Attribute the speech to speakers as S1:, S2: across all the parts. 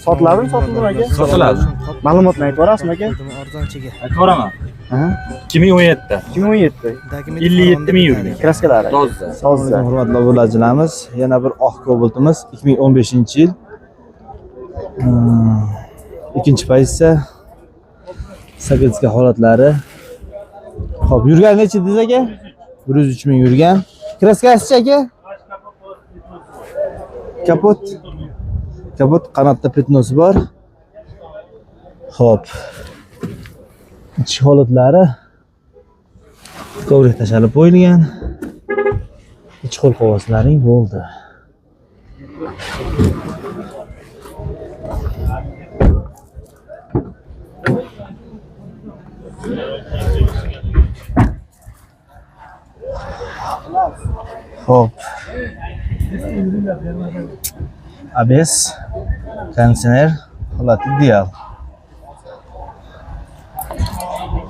S1: Sotiladimi, sotildimi aka?
S2: Sotiladi.
S1: Ma'lumotni aytib berasizmi aka?
S3: Arzonchiga.
S2: Aytib beraman.
S1: Ha?
S2: 2017 da.
S1: 2017.
S2: 57 ming yurgan.
S1: Kraskalari.
S2: Tozza.
S1: Tozza.
S4: Hurmatli obunachilarimiz, yana bir oq Cobalt'imiz 2015-yil. Ikkinchi pozitsiya. Sovetskiy holatlari. Xo'p, yurgan necha dediz aka? 103 ming yurgan. Kraskasi aka? Kapot. Kapot qanotda petnosi bor. Xo'p. Ichki holatlari kovrak tashalib qo'yilgan. Ichki qo'l qog'ozlaring bo'ldi. Xo'p. ABS konditsioner holati ideal.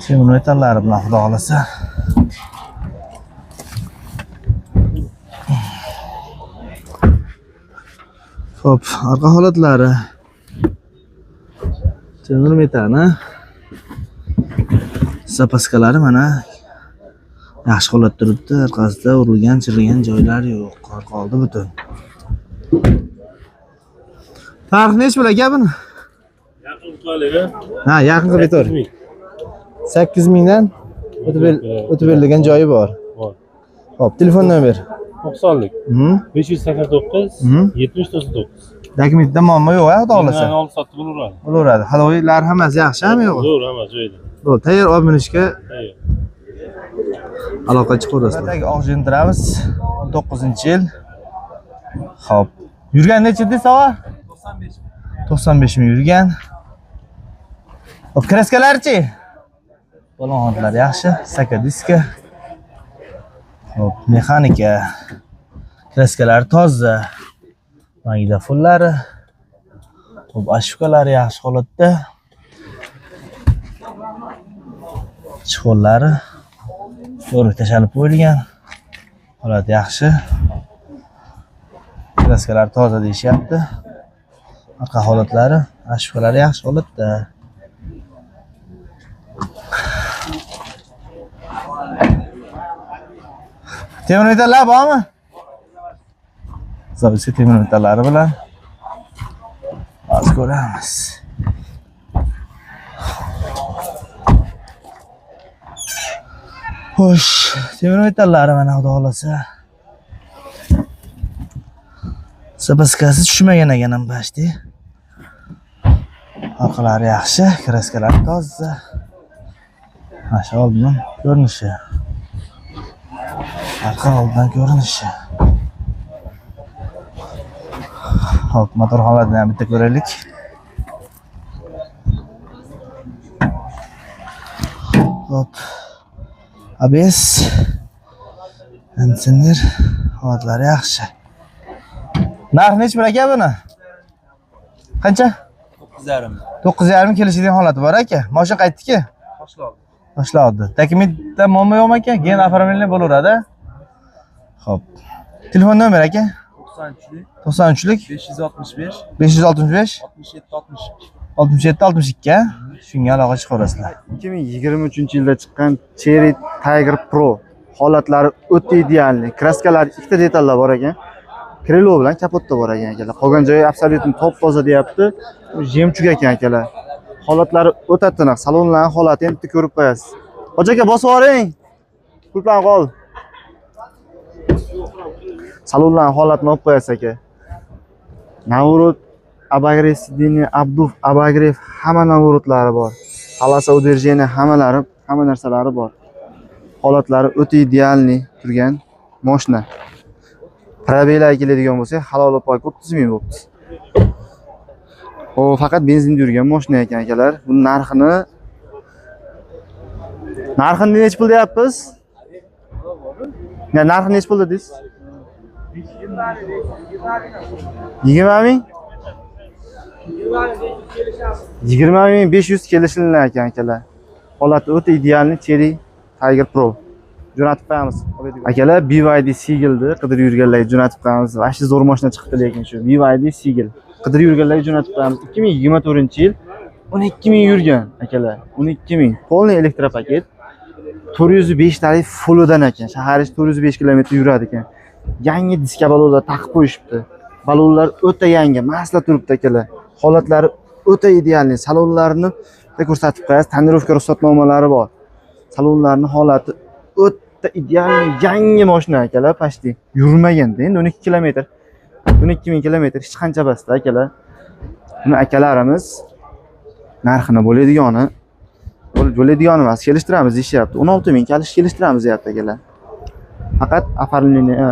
S4: Temir metallari bilan xudo xolasa. Xo'p, orqa holatlari. Temir metallni zapaskalari mana yaxshi holatda turibdi. Orqasida urilgan, chirilgan joylari yo'q. Qor qoldi butun. Tarix nech bo'lar aka buni?
S2: Yaqin qilib.
S4: Ha, yaqin qilib aytor. 8 mingdan o'tib berilgan joyi bor.
S2: Bor.
S4: Xo'p, telefon nomer.
S2: 90lik. 589 7099.
S4: Dokumentda muammo yo'q, xudo xolasa.
S2: Olib sotib bo'laveradi.
S4: Bo'laveradi. Haloylar hammasi yaxshimi yo'q?
S2: Zo'r, hammasi joyida.
S4: Bo'ldi, tayyor olib minishga
S2: Tayyor.
S4: aloqa chiqarasiz. Oq jentramiz 19-yil. Xo'p. Yurgan necha deysiz, ava? 95 ming yurgan. Xo'p, kraskalarchi? Balonlar yaxshi, saka diska. Xo'p, mexanika. Kraskalar toza. Magnitofonlari. Xo'p, ashufkalari yaxshi holatda. Chiqollari to'g'ri tashalib qo'yilgan. Holati yaxshi. Kraskalar toza deyishyapti. Orqa holatlari, ashufkalari yaxshi holatda. Temir metallar bormi? Zavisga temir metallari bilan hozir ko'ramiz. Xo'sh, temir metallari mana xudo xolasa. Zapaskasi tushmagan ekan ham bashti. Orqalari yaxshi, kraskalari toza. Mana oldin ko'rinishi. Arqa oldidan ko'rinishi. Hop, motor holatini bitta ko'raylik. Hop. ABS konditsioner holatlari yaxshi. Narx nech bir aka buni? Qancha?
S3: 9,5.
S4: 9,5 kelishadigan holati bor aka. Mashina qaytdiki? Boshladi. Dokumentda muammo yo'qmi aka? Gen оформление bo'laveradi. Xo'p. Telefon nomer aka? 93lik
S3: 565
S4: 565
S3: 67
S4: 67 62. Shunga aloqa chiqarasizlar.
S1: 2023-yilda chiqqan Cherry Tiger Pro holatlari o'ta idealni. Kraskalari ikkita detallar bor ekan. Krilo bilan kapotda bor ekan akalar. Qolgan joyi absolyutni top-toza deyapti. Jemchug ekan akalar. Holatlari o'ta tiniq. Salonlarning holati endi ko'rib qo'yasiz. Hoji aka bosib yuboring. Qulplan qol. Salonlarning holatini olib qo'yasiz aka. Navrut, Abagrev Sidini, Abduf, Abagrev hamma navrutlari bor. Palasa udержение hamma narsalari bor. Holatlari o'ta idealni turgan mashina. Probellar keladigan bo'lsa, halol poy 30 ming bo'pti. O faqat benzinda yurgan mashina ekan akalar. Bu narxini nech pul deyapmiz? Narxi nech pul dedingiz? 20 ming? 20.500 kelishilgan ekan akalar. Holati o'ta idealni Cherry Tiger Pro. Jo'natib qo'yamiz. Akalar BYD Seagullni qidirib yurganlar jo'natib qo'yamiz. Vashi zo'r mashina chiqdi lekin shu BYD Seagull. qidirib yurganlarga jo'natib qo'yamiz. 2024-yil 12 ming yurgan akalar. 12 ming. Polniy elektropaket. 405 talik fullidan ekan. Shahar ichi 405 kilometr yuradi ekan. Yangi diska balonlar taqib qo'yishibdi. Balonlar o'ta yangi, masla turibdi akalar. Holatlari o'ta idealni. Salonlarni ko'rsatib qo'yasiz. Tonirovka ruxsatnomalari bor. Salonlarning holati o'ta idealni, yangi mashina akalar, pashti. Yurmaganda endi 12 kilometr. 12 ming kilometr hech qancha basda akalar. Buni akalarimiz narxini bo'ladigan emas, kelishtiramiz deyishyapti. 16 ming kelishtiramiz deyapti akalar.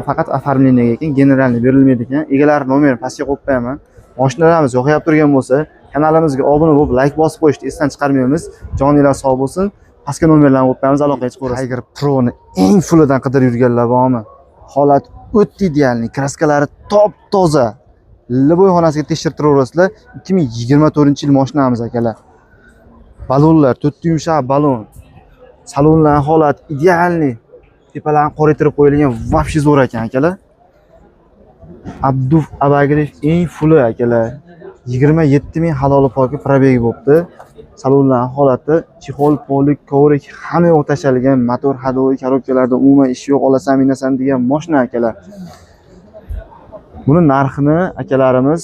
S1: Faqat оформлениyaga ekan, generalni berilmaydi ekan. Egalari nomerini pastga qo'yib qo'yaman. Mashinalarimiz yoqib turgan bo'lsa, kanalimizga obuna bo'lib, like bosib qo'yishni esdan chiqarmaymiz. Joninglar sog' bo'lsin. Pastga nomerlarni qo'yib qo'yamiz, aloqaga chiqaverasiz. Tiger Pro'ni eng fullidan qidirib yurganlar bormi? Holat o'ta idealni, kraskalari top-toza. Liboy xonasiga tekshirtiraverasizlar. 2024-yil mashinamiz akalar. Balonlar, 4 yumshoq balon. Salonlar holati idealni. Tepalarni qoraytirib qo'yilgan, vobshe zo'r ekan akalar. Abduf Abagriyev eng fulli akalar. 27 ming haloli poki probegi bo'libdi. Salonlar holati, chexol, polik, kovrik hamma yoq tashalgan, motor hadoviy korobkalarda umuman ish yo'q, olasan, minasan degan mashina akalar. Buni narxini akalarimiz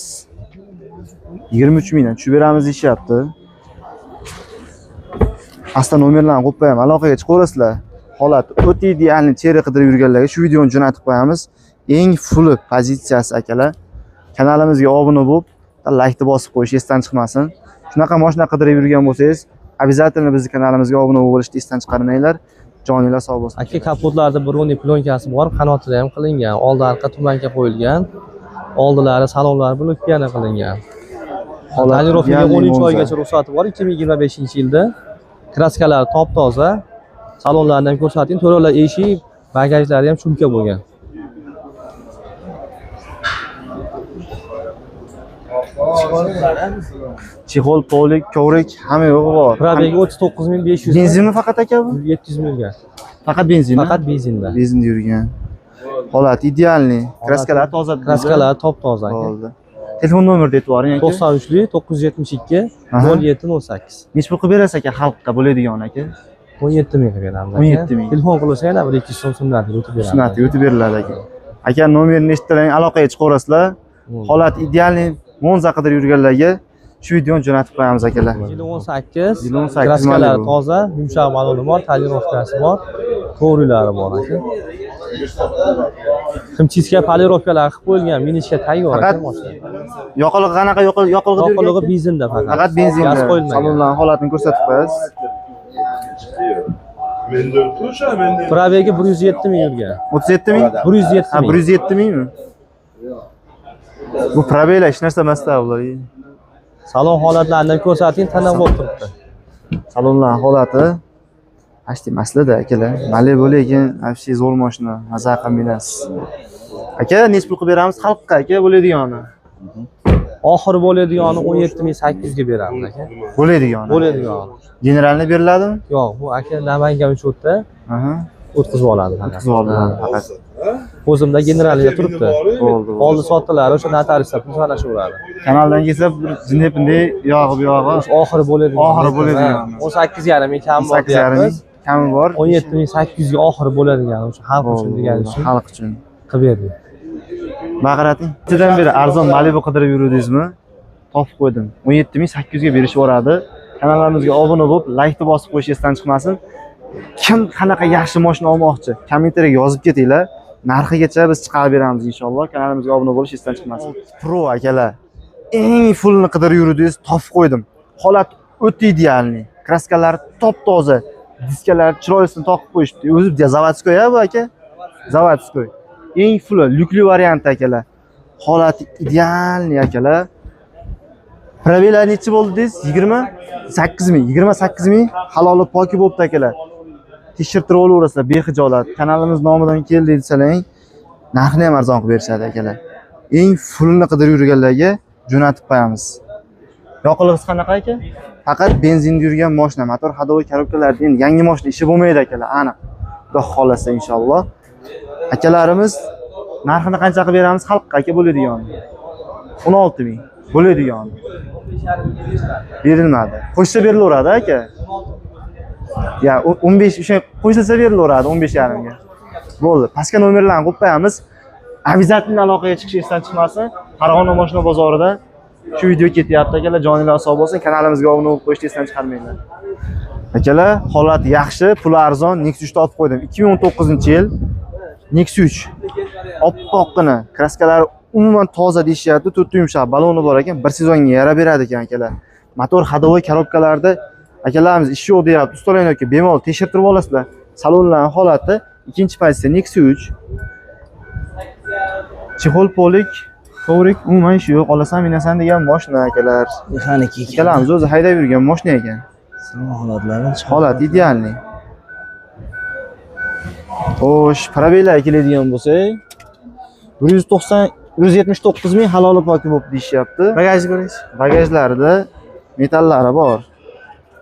S1: 23 mingdan tushib beramiz deyapti. Asta nomerlarni qo'yib qo'yam, aloqaga chiqaverasizlar. Holat o'ta idealni cheri qidirib yurganlarga shu videoni jo'natib qo'yamiz. Eng fulli pozitsiyasi akalar. Kanalimizga obuna bo'lib, like bosib qo'yish esdan chiqmasin. Shunaqa mashina qidirib yurgan bo'lsangiz, обязательно bizning kanalimizga obuna bo'lishni esdan chiqarmanglar. Joninglar sog' bo'lsin.
S5: Aka, kapotlarda Bruni plonkasi bor, qanotida ham qilingan, oldi arqa tumanka qo'yilgan. Oldilari salonlar blokkani qilingan. Tonirovkaga 13 oygacha ruxsati bor 2025-yilda. Kraskalar top-toza. Salonlarni ham ko'rsating, to'rala eshik, bagajlari ham shumka bo'lgan.
S1: Chexol, polik, kovrik hamma yo'q bor.
S5: Probegi 39500.
S1: Benzinmi faqat aka bu?
S5: 700 mingga.
S1: Faqat benzinmi?
S5: Faqat benzinda.
S1: Benzinda yurgan. Holat idealni. Kraskalar toza.
S5: Kraskalar top-toza aka.
S1: Bo'ldi. Telefon nomerini aytib yuboring aka.
S5: 93 972 0708.
S1: Nech pul qilib berasiz aka xalqqa bo'ladigan aka?
S5: 17 ming qilib beramiz.
S1: 17 ming.
S5: Telefon qilsa yana 1-2 so'm sunnatga o'tib beramiz.
S1: Sunnatga o'tib beriladi aka. Aka nomerini eshittiring, aloqaga chiqaverasizlar. Holat idealni Monza qidirib yurganlarga shu videoni jo'natib qo'yamiz akalar.
S5: Yil 18.
S1: Yil 18
S5: Kraskalar toza, yumshoq baloni bor, tonirovkasi bor, kovrilari bor aka. Ximchiska polirovkalar qilib qo'yilgan, minishga tayyor aka mashina.
S1: Yoqilg'i qanaqa yoqilg'i?
S5: Yoqilg'i benzinda faqat.
S1: Faqat benzinda.
S5: Gaz qo'yilmagan.
S1: Salonlarning holatini ko'rsatib qo'yasiz.
S5: Probegi 107 ming yurgan.
S1: 37 ming?
S5: 107
S1: Ha,
S5: ming.
S1: 107 mingmi? Bu probeylar hech narsa emas-da bular.
S5: Salon holatlarini ko'rsating, tanab bo'lib turibdi.
S1: Salonlar holati ashti maslada akalar. Malibu lekin вообще zo'r mashina, maza qilmaysiz. Aka, nech pul qilib beramiz xalqqa aka bo'ladigani?
S5: Oxiri bo'ladigani 17800 ga beramiz aka.
S1: Bo'ladigani.
S5: Bo'ladigani.
S1: Generalni beriladimi?
S5: Yo'q, bu aka Namangan uchotda
S1: Aha.
S5: o'tkazib oladi faqat.
S1: O'tkazib oladi faqat.
S5: O'zimda generalga turibdi.
S1: Bo'ldi.
S5: Oldi sotilari o'sha notariusda pul sanashaveradi.
S1: Kanaldan kelsa bunday bunday yog'i bu yog'i
S5: Oxiri bo'ladigan.
S1: Oxiri bo'ladigan.
S5: 18,5 ming kam bor
S1: 8,5
S5: deyapmiz.
S1: kami bor.
S5: 17800 ga oxiri bo'ladigan o'sha xalq uchun degan uchun
S1: Xalq uchun.
S5: qilib berdik.
S1: Baqirating. Sizdan beri arzon Malibu qidirib yuruvdingizmi? Topib qo'ydim. 17800 ga berishib Kanalimizga obuna bo'lib, like bosib qo'yish esdan chiqmasin. Kim qanaqa yaxshi mashina olmoqchi? Kommentariyaga yozib ketinglar. Narxigacha biz chiqarib beramiz inshaalloh. Kanalimizga obuna bo'lish esdan chiqmasin. Pro akalar. Eng fullni qidirib yuruvdingiz, topib qo'ydim. Holat o'ta idealni. Kraskalar top-toza. Diskalar chiroylisini taqib qo'yishdi. O'zi zavodskoy bu aka. Zavodskoy. Eng fulli, lyukli variant akalar. Holati idealni akalar. Probeylar necha bo'ldi deysiz? 28 ming. 28 ming haloli poki bo'libdi akalar. Tekshirtirib olaverasizlar behijolat. Kanalimiz nomidan keldi desalang, narxini ham arzon qilib berishadi akalar. Eng fullni qidirib yurganlarga jo'natib qo'yamiz. Yoqilg'isi qanaqa aka? Faqat benzinda yurgan mashina, motor hadoviy korobkalarda endi yangi mashina ishi bo'lmaydi akalar, aniq. Xudo xolasa inshaalloh. Akalarimiz narxini qancha qilib beramiz xalqqa aka bo'ladigan? 16 ming. bo'ladigan. Berilmadi. Qo'shsa berilaveradi aka. Ya 15 o'sha qo'shilsa berilaveradi 15,5 ga. Bo'ldi. Pastga nomerlarni qo'yib qo'yamiz. Обязательно aloqaga chiqish esdan chiqmasin. Farg'ona mashina bozorida shu video ketyapti akalar, joninglar sog' bo'lsin. Kanalimizga obuna bo'lib qo'yishni esdan chiqarmanglar. Akalar, holat yaxshi, puli arzon, Nexus 3 olib qo'ydim. 2019-yil Nexus 3. Oppoqqina, kraskalari umuman toza deyishyapti. 4 yumshoq baloni bor ekan, bir sezonga yara beradi ekan akalar. Motor ходовой korobkalarda akalarimiz ish yo'q deyapti. Ustalar aka bemalol tekshirtirib olasizlar. Salonlarning holati, ikkinchi pozitsiya Nexus 3. Chexol polik, kovrik umuman ish yo'q. Olasan, minasan degan mashina akalar.
S3: Mexanik ekan.
S1: Akalarimiz o'zi haydab yurgan mashina ekan.
S3: Holatlari
S1: Holat idealniy. Xo'sh, probellar keladigan bo'lsak, 179 ming halol poki bo'lib deyishyapti.
S3: bagajni ko'ring.
S1: Bagajlarida metallari bor.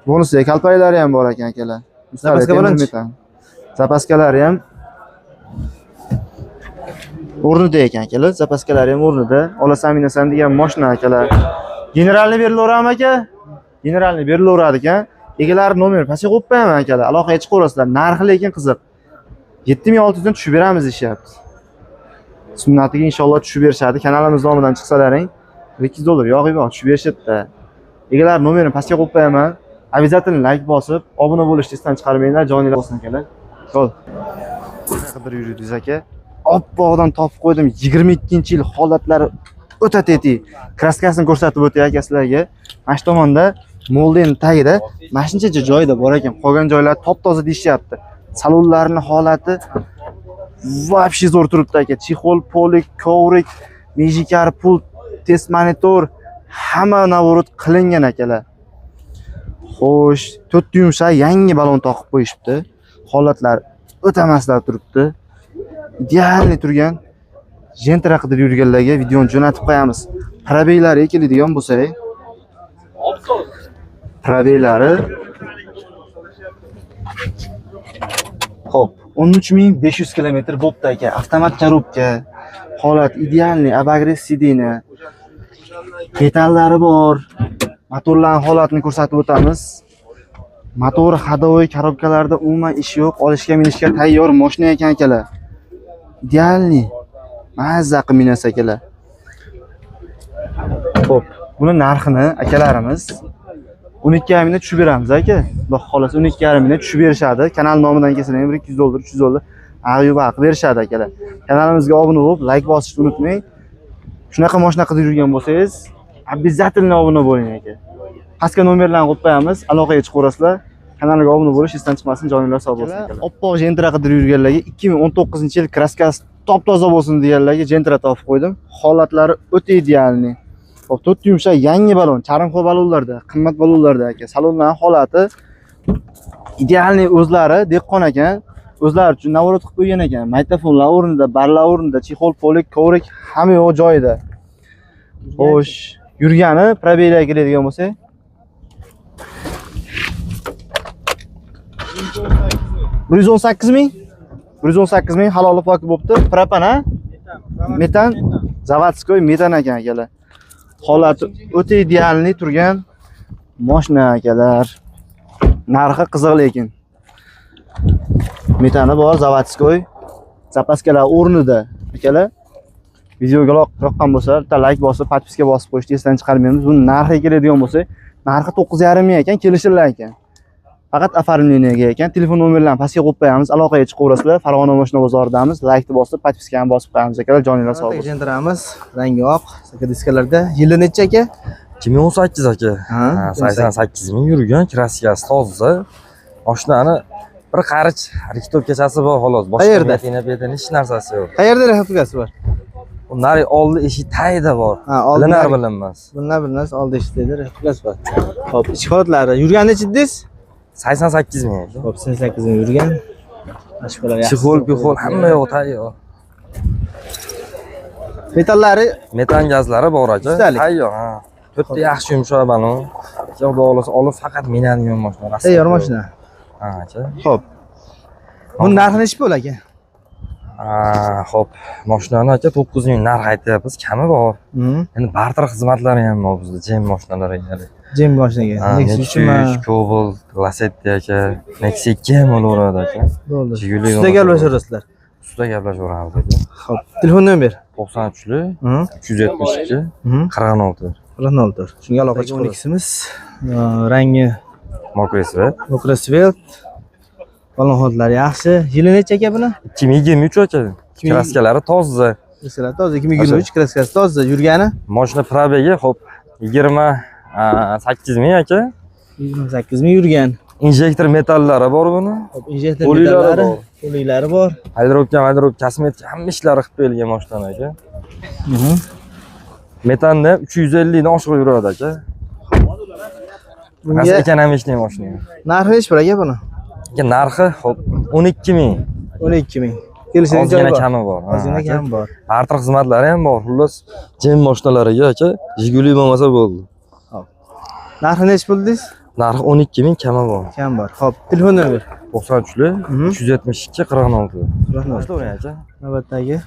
S1: Bonusda kalpaklari ham bor ekan akalar.
S3: Zapaska bilan-chi?
S1: Zapaskalari ham o'rnida ekan akalar. Zapaskalari ham o'rnida. Olasan minasan degan mashina akalar. Generalni berilaveradimi aka? Generalni berilaveradi ekan. Egalari nomer pastga qo'yib qo'yaman akalar. Aloqaga chiqaverasizlar. Narxi lekin qiziq. 7600 dan tushib beramiz deyapti. Sunnatiga inshaalloh tushib berishadi. Kanalimiz nomidan chiqsalaring $200 yog'iy bor, tushib berishadi. Egalar nomerini pastga qo'yib qo'yaman. Обязательно like bosib, obuna bo'lishni esdan chiqarmanglar, joninglar bo'lsin akalar. Qo'l. Qidirib yurdingiz aka. Oppoqdan topib qo'ydim. 22-yil holatlari o'ta tetik. Kraskasini ko'rsatib o'tay aka sizlarga. Mana shu tomonda Molden tagida mashinchacha joyida bor ekan. Qolgan joylar top-toza deyishyapti. Salonlarning holati вообще zo'r turibdi aka. Chexol, polik, kovrik, mejikar, pult, test monitor hamma navorot qilingan akalar. Xo'sh, 4 yumshoq yangi balon taqib qo'yishibdi. Holatlar o'ta maslab turibdi. Idealniy turgan Gentra qidirib yurganlarga videoni jo'natib qo'yamiz. Probeylari keladigan bo'lsa, probeylari Xo'p, 13500 km bo'pti aka. Avtomat korobka, holat idealniy, abagres sidina. Metallari bor. Motorlarning holatini ko'rsatib o'tamiz. Motor ходовой korobkalarda umuman ish yo'q, olishga minishga tayyor mashina ekan akalar. Idealniy. Mazza qilib minasiz akalar. Xo'p, buni narxini akalarimiz 12,5 mingga tushib beramiz aka. Xudo xolasa 12,5 mingga tushib berishadi. Kanal nomidan kelsa ham $200, $300 ag'yuba qilib berishadi akalar. Kanalimizga obuna bo'lib, like bosishni unutmang. Shunaqa mashina qidirib yurgan bo'lsangiz, обязательно obuna bo'ling aka. Pastga nomerlarni qo'yib qo'yamiz, aloqaga chiqaverasizlar. Kanalga obuna bo'lish esdan chiqmasin, joninglar sog' bo'lsin akalar. Oppoq Gentra qidirib yurganlarga 2019-yil kraskasi top-toza bo'lsin deganlarga Gentra topib qo'ydim. Holatlari o'ta idealniy. Xo'p, 4 yumshoq yangi balon, charmxo balonlarda, qimmat balonlarda aka. Salonlarning holati idealniy o'zlari dehqon ekan. O'zlari uchun navorot qilib qo'ygan ekan. Magnitofonlar o'rnida, barlar o'rnida, chexol, polik, kovrik hamma yo'q joyida. Xo'sh, yurgani probelga keladigan bo'lsa, 118 ming. 118 ming halol poki bo'pti. Propan a? Metan, zavodskoy metan ekan akalar. Holati o'ta idealniy turgan mashina akalar. Narxi qiziq lekin. Metani bor, zavodskoy. Zapaskalar o'rnida akalar. Videoga yoqqan bo'lsa, like bosib, podpiska bosib qo'yishni esdan chiqarmaymiz. Buni narxi keladigan bo'lsa, narxi 9,5 ming ekan, kelishirlar ekan. Faqat оформлениyaga ekan. Telefon nomerlarini pastga qo'yib qo'yamiz, aloqaga chiqaverasizlar. Farg'ona mashina bozoridamiz. Like bosib, podpiskani bosib qo'yamiz akalar, joninglar sog' bo'lsin.
S3: Gentramiz, rangi oq, saka diskalarda. Yili necha aka?
S6: 2018 aka.
S3: Ha,
S6: 88 ming yurgan, kraskasi toza. Mashinani bir qarich riktovkachasi bor xolos. Boshqa betini hech narsasi yo'q.
S3: Qayerda riktovkasi bor?
S6: Nari oldi eshik tagida bor.
S3: Ha, oldi.
S6: Bilinar bilinmas.
S3: Bilinar oldi eshikda riktovkasi bor. Xo'p, ichki holatlari yurgani nechingiz?
S6: 88 ming aka.
S3: Xo'p, 88 ming yurgan. Mashqalar yaxshi.
S6: Psixol hamma yo'q tayyor.
S3: Metallari
S6: Metan gazlari bor aka.
S3: Ustalik.
S6: Tayyor, ha. To'rtta yaxshi yumshoq balon. Xudo xolasa olib faqat minadigan mashina.
S3: tayyor mashina.
S6: Ha aka.
S3: Xo'p. Buni narxi nechi pul aka?
S6: Xo'p, mashinani aka 9 ming narx aytyapmiz, kami bor. Endi barter xizmatlari ham bor bizda, jam mashinalariga.
S3: Jam mashinaga. Nexus
S6: Nexus, Cobalt, Lacetti aka, Nexus 2 ham bo'laveradi aka.
S3: bo'ldi.
S6: Jiguli
S3: Sizda gaplashasizlar.
S6: Ustida gaplashamiz aka.
S3: Xo'p, telefon nomer
S6: 93 372 46.
S3: 16. Shunga aloqa chiqamiz. Rangi
S6: Mokrosvet.
S3: Mokrosvet. Balonxotlari yaxshi. Yili necha aka buni?
S6: 2023 aka. Kraskalari toza.
S3: Masalan, toza 2023 kraskasi toza. Yurgani?
S6: Mashina probegi xo'p 28 ming aka.
S3: 28 ming yurgan.
S6: Injektor metallari bor buni.
S3: Xo'p, injektor
S6: Poliylari
S3: metallari,
S6: bor.
S3: poliylari bor.
S6: Hidrovka, kosmetik hamma ishlari qilib berilgan mashina aka. Metanni 350 dan oshiq yuradi aka.
S3: Bunga
S6: Ekonomik mashina.
S3: narxi nechi pul aka buni?
S6: Aka narxi xo'p 12 ming.
S3: 12 ming. Kelishgan joyi
S6: Ozgina
S3: bor.
S6: kami bor.
S3: Ozgina kami bor.
S6: Barter xizmatlari ham bor. Xullas, jam mashinalariga aka Jiguli bo'lmasa bo'ldi.
S3: Narxi nechi pul dedingiz?
S6: Narxi 12 ming, kami bor.
S3: Kam bor. Xo'p, telefon nomer
S6: 93 372 46. Boshlayvering aka.
S3: Navbatdagi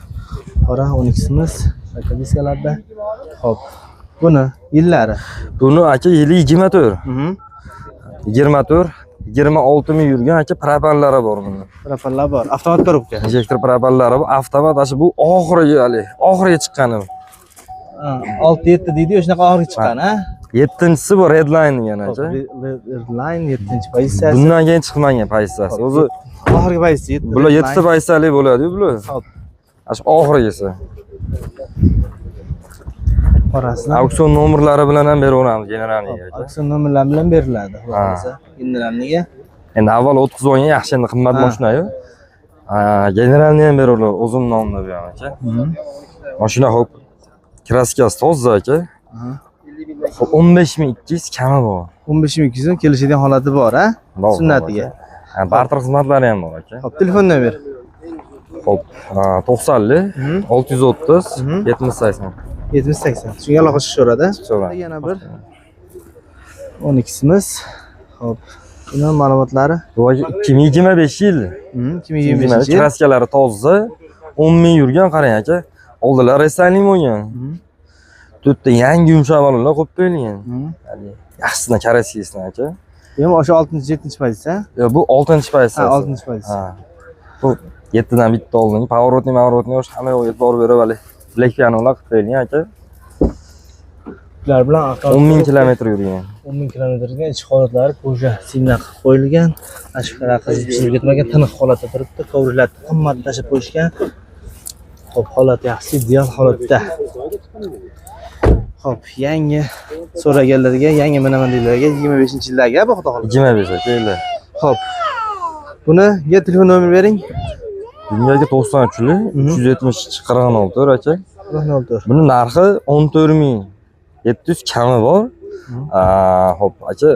S3: qora 12simiz diskalarda. Xo'p. Buni yillari.
S6: Buni aka yili 24. 24 26 ming yurgan aka propanlari bor buni.
S3: Propanlar bor. Avtomat korobka.
S6: Injektor propanlari bu avtomat, ana bu oxiriga chiqqani.
S3: 6-7 deydi, shunaqa oxirgi chiqqan, ha?
S6: 7-si bu Redline degan aka.
S3: Redline 7-pozitsiyasi.
S6: Bundan keyin chiqmagan pozitsiyasi. O'zi
S3: oxirgi pozitsiya 7.
S6: bular 7 ta pozitsiyali bo'ladi-ku bular.
S3: Xo'p.
S6: Ash oxirgisi.
S3: Qorasini
S6: Auksion nomerlari bilan ham beraveramiz generalniga aka.
S3: auksion nomerlari bilan beriladi. Xo'p, generalniga.
S6: Endi avval o'tqizib olgan yaxshi, endi qimmat mashina-yu. Generalni ham beraveradi o'zim nomida bu ham aka. Mashina xo'p kraskasi toza aka. 15200 kami bor.
S3: 15200 kelishadigan holati bor, ha? Sunnatiga.
S6: Barter xizmatlari ham bor aka.
S3: Xo'p, telefon nomer.
S6: Xo'p, 90 630 7080.
S3: 7080. Shunga aloqa chiqaveradi.
S6: So'rang.
S3: Yana bir 12simiz. Xo'p. Buni ma'lumotlari
S6: Bu 2025 yil.
S3: 2025 yil.
S6: Kraskalari toza, 10 ming yurgan, qarang aka. Oldilar restyling bo'lgan. To'rtta yangi yumshoq balonlar qo'yib qo'yilgan. Ya'ni yaxshisidan kraskasidan aka.
S3: Ham o'sha 6-7 pozitsiya.
S6: Yo, bu 6-pozitsiyasi.
S3: Ha, 6-pozitsiya.
S6: Ha. Bu 7 dan bitta oldingi pavorotni o'sha hamma yo'q e'tibor berib hali black pianolar qilib qo'yilgan aka.
S3: Ular bilan
S6: 10 ming kilometr yurgan.
S3: 10 ming kilometrga ichki holatlari ko'ja simlar qilib qo'yilgan. Ashqara qizib pishirib ketmagan, tiniq holatda turibdi. Kovrilarni qimmat tashib qo'yishgan. Xo'p, holat yaxshi, ideal holatda. Xo'p, yangi so'raganlarga, yangi manamandilarga 25-yildagi bu xudo xohlasa.
S6: 25 aka endi.
S3: Xo'p. Buniga telefon nomer bering.
S6: Bunga 93 372 46 aka.
S3: 16.
S6: Buni narxi 14700 kami bor. Xo'p, aka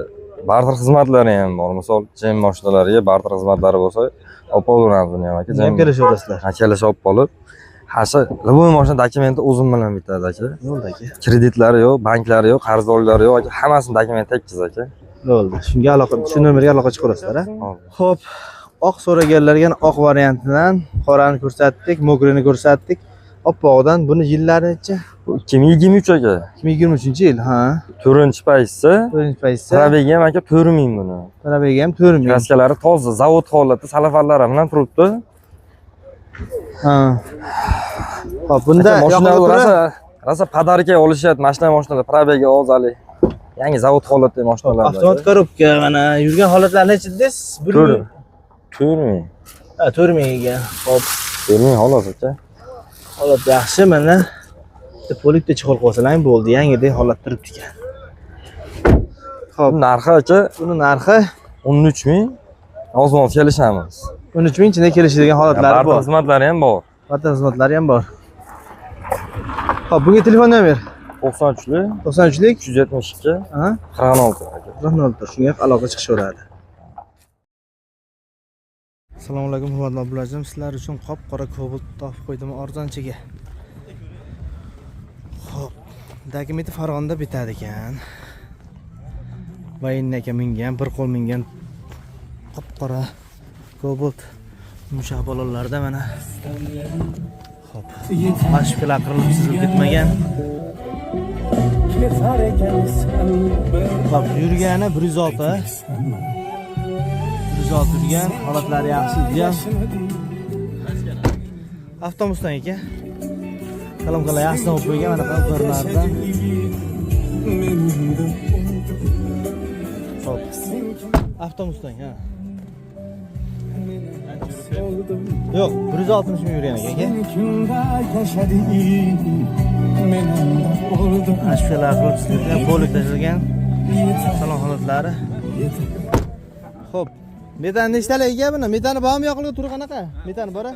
S6: barter xizmatlari ham bor. Misol, jam mashinalariga barter xizmatlari bo'lsa, olib olaveramiz buni ham aka.
S3: Jam kelishaverasizlar.
S6: Kelishib olib qolib. Hasa, bu mashina dokumenti o'zim bilan bitadi aka.
S3: Yo'ldagi.
S6: Kreditlari yo'q, banklari yo'q, qarzdorlari yo'q aka. Hammasini dokumenti tekkiz aka.
S3: Bo'ldi. Shunga aloqa, shu nomerga aloqa chiqarasizlar, ha? Xo'p, oq so'raganlarga oq variantidan qorani ko'rsatdik, mokrini ko'rsatdik. Oppog'idan buni yillari necha?
S6: Bu 2023 aka.
S3: 2023-yil, ha.
S6: 4-pozisiya.
S3: 4-pozitsiya.
S6: Probegi ham aka 4000 buni.
S3: Probegi ham 4000.
S6: Kraskalari toza, zavod holatda, salafanlari bilan turibdi.
S3: Ha. Xo'p, bunda
S6: mashina rosa podarka olishyapti. Mashinalar probegi ozali. Yangi zavod holatda mashinalar.
S3: Avtomat korobka mana yurgan holatlar necha dedingiz?
S6: 4000.
S3: Ha, 4000 ga. Xo'p,
S6: 4000 xolos aka.
S3: holat yaxshi mana. Bitta polikda chiqib qo'ysalang bo'ldi. Yangidek holat turibdi ekan. Xo'p,
S6: Narxi aka
S3: buni narxi
S6: 13000. Ozmon kelishamiz.
S3: 13000 ichida kelishadigan holatlari
S6: Barter
S3: bor.
S6: xizmatlari ham bor.
S3: Barter xizmatlari ham bor. Xo'p, bunga telefon nomer
S6: 93
S3: 93lik
S6: 372
S3: ha
S6: 46 aka.
S3: 16. Shunga aloqa chiqishaveradi. Assalomu alaykum hurmatli obularjim. Sizlar uchun qop-qora Cobalt topib qo'ydim arzonchaga. Xo'p, dokumenti Farg'onada bitadi ekan. Bayinni aka mingan, bir qo'l mingan qop-qora Cobalt Yumshoq balonlarda mana. Hop. Mashqlar qirilib chizilib ketmagan. Hop, yurgani 106. 106 yurgan, holatlari yaxshi edi. Avtobusdan ekan. Qalamqalar yaxshi olib qo'ygan mana qalamlardan. Hop. Avtobusdan, ha. Yo'q, 160 ming yurgan ekan. Ashkalar qilib sizlarga polik tashilgan. Salon holatlari. Xo'p. Metan nechtalik ekan buni? Metani bormi yo'qligi turi qanaqa? Metan bor-a?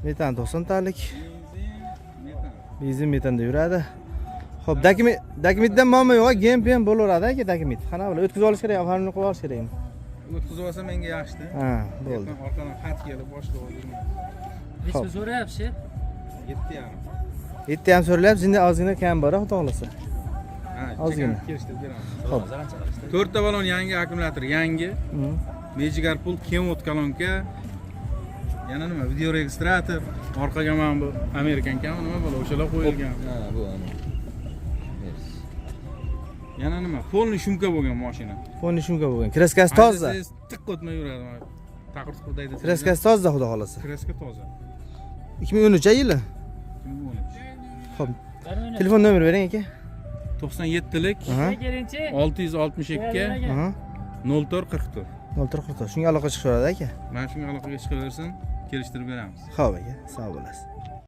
S3: Metan 90 talik. Benzin metanda yuradi. Xo'p, dokumentdan bormi yo'q, GMPM bo'laveradi aka dokument. Qana bilan o'tkazib olish kerak, ofarini qo'yib olish kerakmi?
S7: O'tkazib olsa menga yaxshi-da.
S3: Ha, bo'ldi.
S7: Orqadan xat kelib boshqa o'zim.
S5: Nechta so'rayapsiz?
S7: 7,5.
S3: 7 ham so'ralyapti, endi ozgina kam bor, xudo xolasa.
S7: Ha,
S3: ozgina.
S7: kelishtirib beraman.
S3: Xo'p.
S7: 4 ta balon yangi, akkumulyator yangi. Mejigar pul, Kenwood kolonka. Yana nima? Video registrator. Orqaga mana bu Amerikan kam nima bo'la, o'shalar qo'yilgan.
S6: Ha, bu.
S7: Yana nima? Polni shumka bo'lgan mashina.
S3: Polni shumka bo'lgan. Kraskasi toza.
S7: Tiq o'tmay yuradi. Taqir-tuqir deydi.
S3: Kraskasi toza, xudo xolasa.
S7: Kraska toza.
S3: 2013-yili.
S7: 2013.
S3: Xo'p. Telefon nomeri bering aka.
S7: 97lik 662
S3: Aha.
S7: 0444.
S3: 0444. Shunga aloqa chiqaveradi aka.
S7: Mana shunga aloqaga chiqaversin, kelishtirib beramiz.
S3: Xo'p aka, sog' bo'lasiz.